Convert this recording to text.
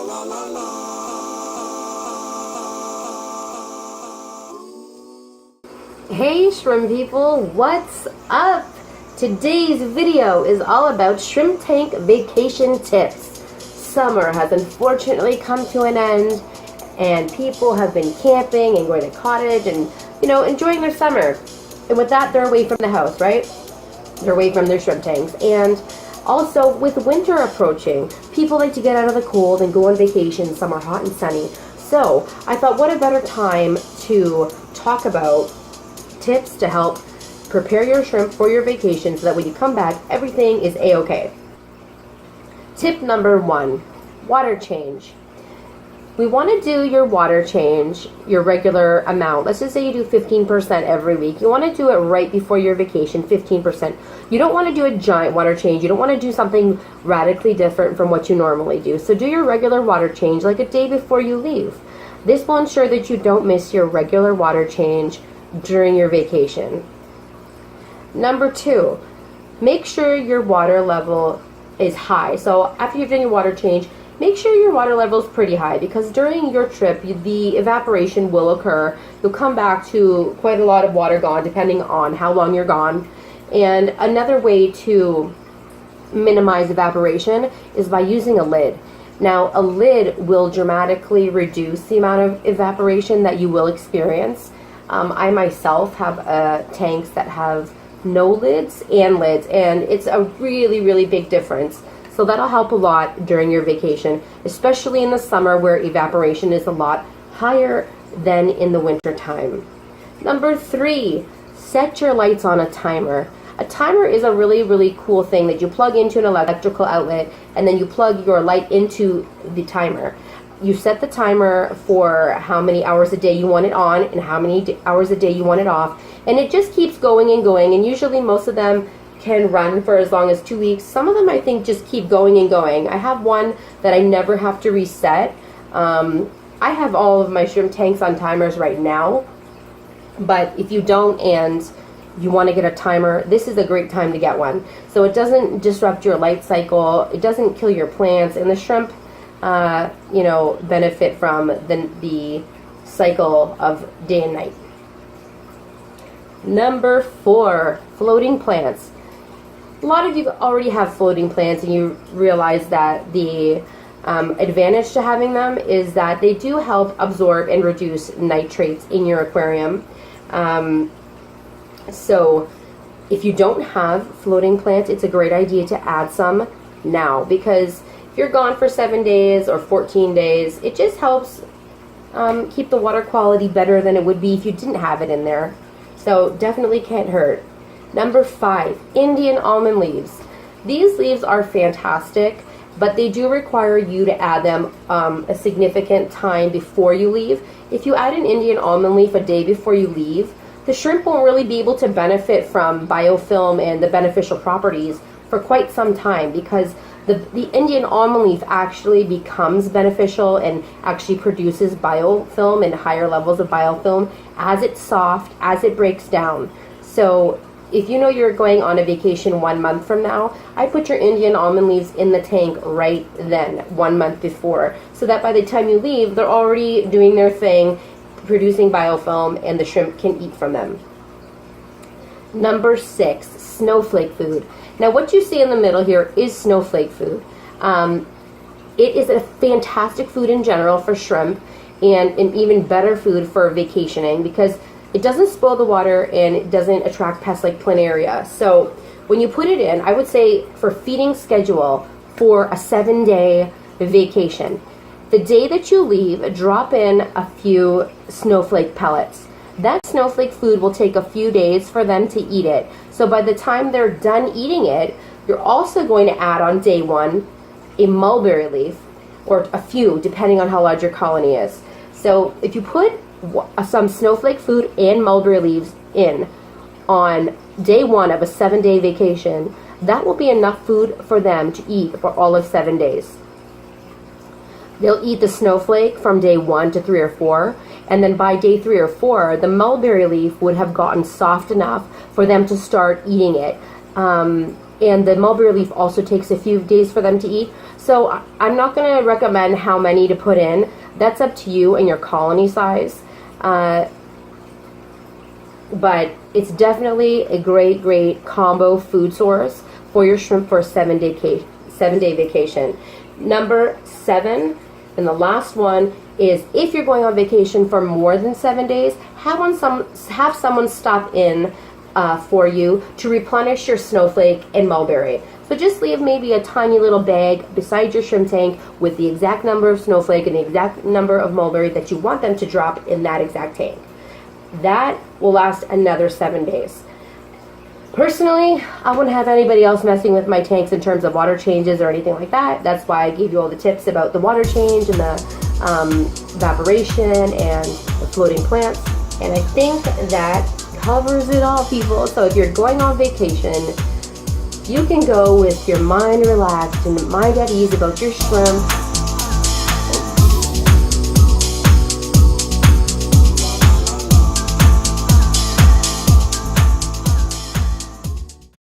Hey shrimp people, what's up? Today's video is all about shrimp tank vacation tips. Summer has unfortunately come to an end and people have been camping and going to cottage and, enjoying their summer. And with that, they're away from the house, right? They're away from their shrimp tanks. And also, with winter approaching, people like to get out of the cold and go on vacation. Some are hot and sunny. So I thought, what a better time to talk about tips to help prepare your shrimp for your vacation so that when you come back, everything is a-okay. Tip number 1, water change. We want to do your water change, your regular amount. Let's just say you do 15% every week. You want to do it right before your vacation, 15%. You don't want to do a giant water change. You don't want to do something radically different from what you normally do. So do your regular water change like a day before you leave. This will ensure that you don't miss your regular water change during your vacation. Number 2, make sure your water level is high. So after you've done your water change, make sure your water level is pretty high, because during your trip, the evaporation will occur. You'll come back to quite a lot of water gone, depending on how long you're gone. And another way to minimize evaporation is by using a lid. Now, a lid will dramatically reduce the amount of evaporation that you will experience. I myself have tanks that have no lids and lids, and it's a really, really big difference. So that'll help a lot during your vacation, especially in the summer where evaporation is a lot higher than in the winter time. Number 3, set your lights on a timer. A timer is a really, really cool thing that you plug into an electrical outlet, and then you plug your light into the timer. You set the timer for how many hours a day you want it on and how many hours a day you want it off, and it just keeps going and going, and usually most of them can run for as long as 2 weeks. Some of them, I think, just keep going and going. I have one that I never have to reset. I have all of my shrimp tanks on timers right now, but if you don't and you want to get a timer, this is a great time to get one. So it doesn't disrupt your light cycle, it doesn't kill your plants, and the shrimp benefit from the cycle of day and night. Number 4, floating plants. A lot of you already have floating plants, and you realize that the advantage to having them is that they do help absorb and reduce nitrates in your aquarium. So if you don't have floating plants, it's a great idea to add some now, because if you're gone for 7 days or 14 days, it just helps keep the water quality better than it would be if you didn't have it in there. So definitely can't hurt. Number 5, Indian almond leaves. These leaves are fantastic, but they do require you to add them a significant time before you leave. If you add an Indian almond leaf a day before you leave, the shrimp won't really be able to benefit from biofilm and the beneficial properties for quite some time, because the Indian almond leaf actually becomes beneficial and actually produces biofilm and higher levels of biofilm as it's soft, as it breaks down. So if you know you're going on a vacation 1 month from now, I put your Indian almond leaves in the tank right then, 1 month before, so that by the time you leave, they're already doing their thing, producing biofilm, and the shrimp can eat from them. Number 6, snowflake food. Now what you see in the middle here is snowflake food. It is a fantastic food in general for shrimp, and an even better food for vacationing, because it doesn't spoil the water and it doesn't attract pests like planaria. So when you put it in, I would say for feeding schedule for a 7-day vacation, the day that you leave, drop in a few snowflake pellets. That snowflake food will take a few days for them to eat it. So by the time they're done eating it, you're also going to add on day 1 a mulberry leaf, or a few, depending on how large your colony is. So if you put some snowflake food and mulberry leaves in on day 1 of a 7-day vacation, that will be enough food for them to eat for all of 7 days. They'll eat the snowflake from day 1 to 3 or 4, and then by day 3 or 4, the mulberry leaf would have gotten soft enough for them to start eating it. And the mulberry leaf also takes a few days for them to eat. So I'm not going to recommend how many to put in. That's up to you and your colony size. But it's definitely a great combo food source for your shrimp for a 7-day vacation. Number 7, and the last one, is if you're going on vacation for more than 7 days, have someone stop in for you to replenish your snowflake and mulberry. So just leave maybe a tiny little bag beside your shrimp tank with the exact number of snowflake and the exact number of mulberry that you want them to drop in that exact tank. That will last another 7 days. Personally, I wouldn't have anybody else messing with my tanks in terms of water changes or anything like that. That's why I gave you all the tips about the water change and the evaporation and the floating plants. And I think that covers it all, people. So if you're going on vacation, you can go with your mind relaxed and mind at ease about your shrimp